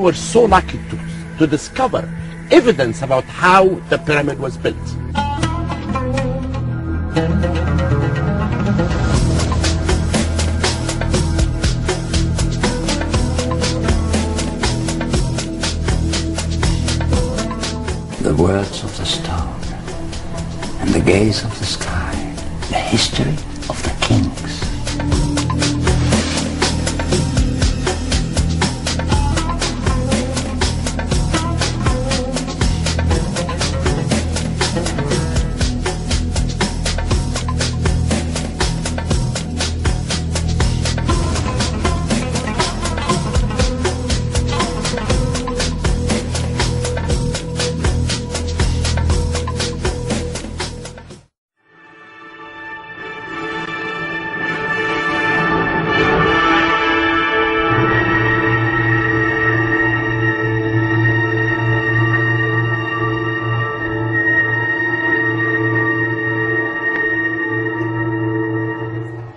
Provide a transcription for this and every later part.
were so lucky to discover evidence about how the pyramid was built. The words of the stone and the gaze of the sky, the history of the kings.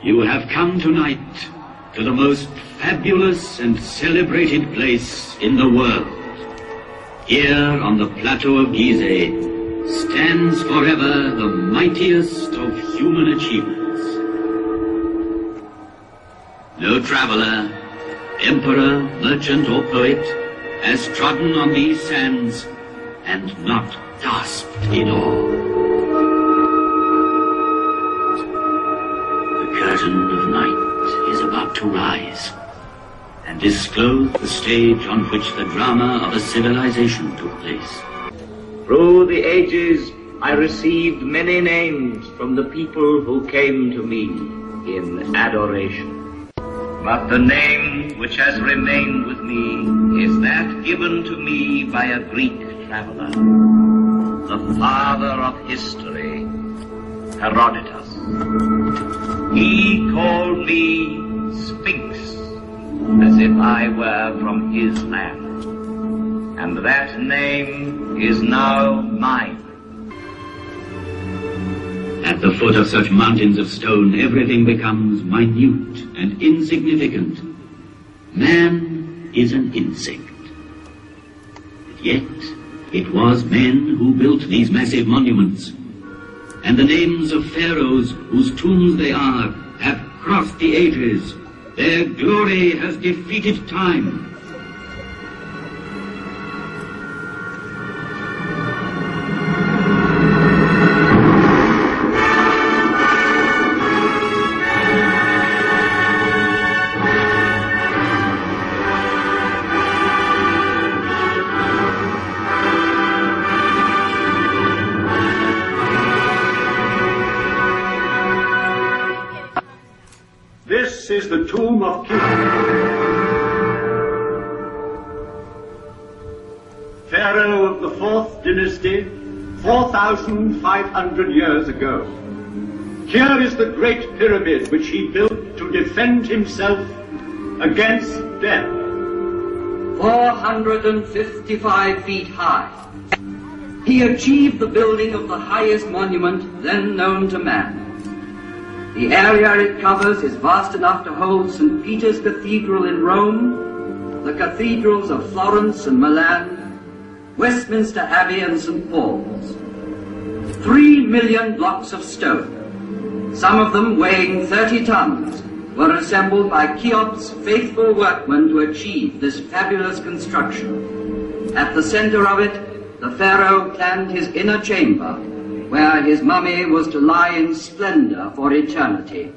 You have come tonight to the most fabulous and celebrated place in the world. Here on the plateau of Gizeh stands forever the mightiest of human achievements. No traveler, emperor, merchant or poet has trodden on these sands and not gasped in awe. The curtain of night is about to rise and disclose the stage on which the drama of a civilization took place. Through the ages, I received many names from the people who came to me in adoration. But the name which has remained with me is that given to me by a Greek traveler, the father of history, Herodotus. He called me Sphinx, as if I were from his land, and that name is now mine. At the foot of such mountains of stone, everything becomes minute and insignificant. Man is an insect. But yet, it was men who built these massive monuments, and the names of pharaohs whose tombs they are have crossed the ages. Their glory has defeated time. This is the tomb of Khafre, pharaoh of the 4th dynasty, 4,500 years ago. Here is the great pyramid which he built to defend himself against death. 455 feet high. He achieved the building of the highest monument then known to man. The area it covers is vast enough to hold St. Peter's Cathedral in Rome, the cathedrals of Florence and Milan, Westminster Abbey and St. Paul's. 3 million blocks of stone, some of them weighing 30 tons, were assembled by Cheops' faithful workmen to achieve this fabulous construction. At the center of it, the pharaoh planned his inner chamber, where his mummy was to lie in splendor for eternity.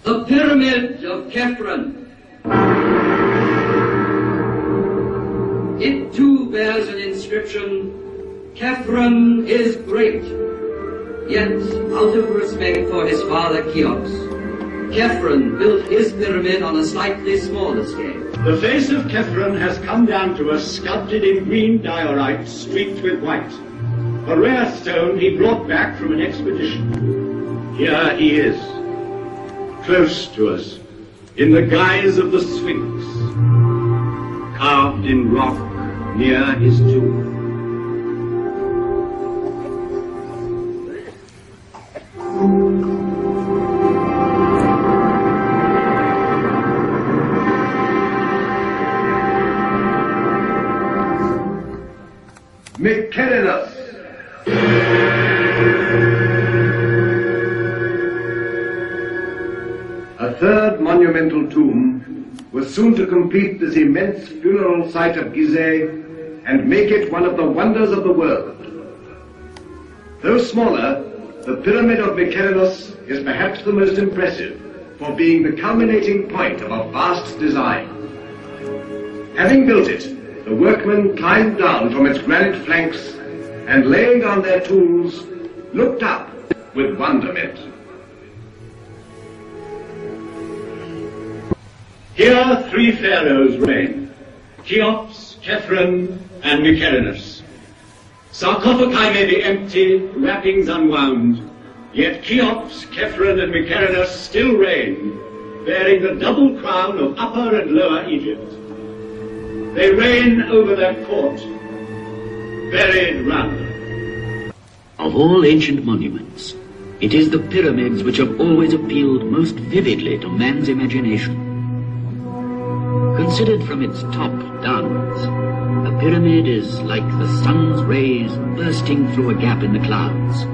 The Pyramid of Khafre. It too bears an inscription, "Khafre is great." Yet, out of respect for his father Cheops, Khafre built his pyramid on a slightly smaller scale. The face of Khafre has come down to us sculpted in green diorite streaked with white, a rare stone he brought back from an expedition. Here he is, close to us, in the guise of the Sphinx, carved in rock near his tomb. Mycerinus. A third monumental tomb was soon to complete this immense funeral site of Gizeh and make it one of the wonders of the world. Though smaller, the Pyramid of Mycerinus is perhaps the most impressive for being the culminating point of a vast design. Having built it, the workmen climbed down from its granite flanks and laying on their tools, looked up with wonderment. Here 3 pharaohs reign, Cheops, Khephren, and Mycerinus. Sarcophagi may be empty, wrappings unwound, yet Cheops, Khephren, and Mycerinus still reign, bearing the double crown of Upper and Lower Egypt. They reign over their court, buried round. Of all ancient monuments, it is the pyramids which have always appealed most vividly to man's imagination. Considered from its top downwards, a pyramid is like the sun's rays bursting through a gap in the clouds.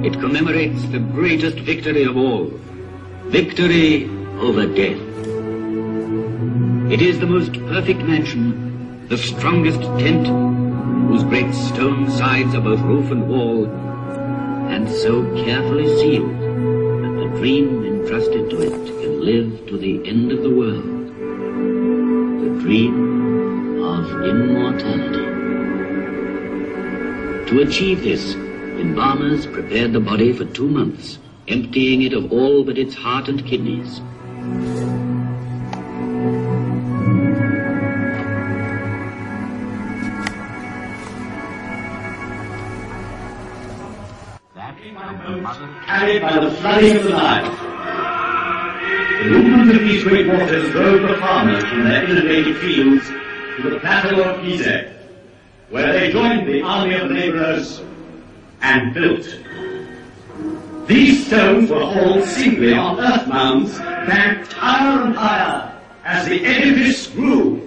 It commemorates the greatest victory of all, victory over death. It is the most perfect mansion, the strongest tent, whose great stone sides are both roof and wall, and so carefully sealed that the dream entrusted to it can live to the end of the world. The dream of immortality. To achieve this, embalmers prepared the body for 2 months, emptying it of all but its heart and kidneys. Carried by the flooding of the Nile. The movement of these great waters drove the farmers from their inundated fields to the plateau of Gizeh, where they joined the army of laborers and built. These stones were hauled singly on earth mounds, banked higher and higher as the edifice grew.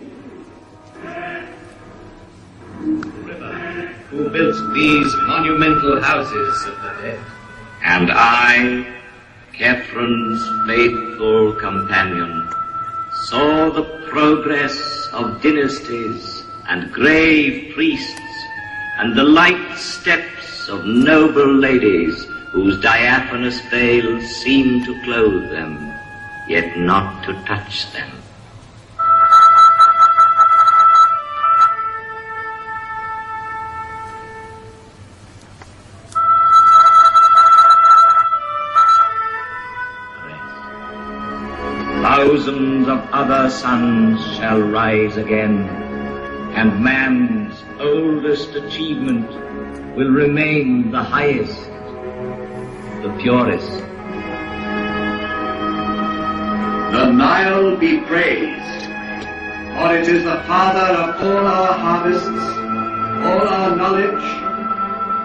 Who built these monumental houses of the dead? And I, Khepren's faithful companion, saw the progress of dynasties and grave priests and the light steps of noble ladies whose diaphanous veils seemed to clothe them, yet not to touch them. Thousands of other suns shall rise again, and man's oldest achievement will remain the highest, the purest. The Nile be praised, for it is the father of all our harvests, all our knowledge,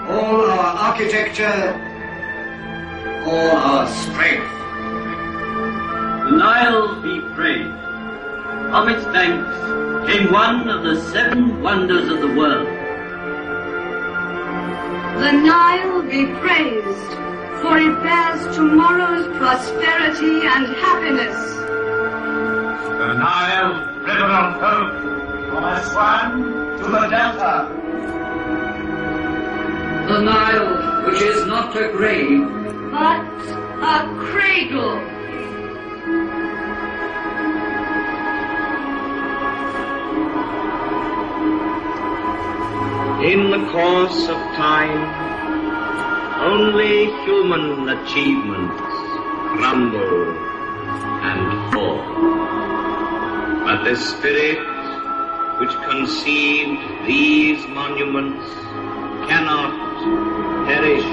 all our architecture, all our strength. The Nile be praised. From its banks came one of the 7 wonders of the world. The Nile be praised, for it bears tomorrow's prosperity and happiness. The Nile, river of hope, from Aswan to the Delta. The Nile, which is not a grave, But a cradle. In the course of time, only human achievements crumble and fall. But the spirit which conceived these monuments cannot perish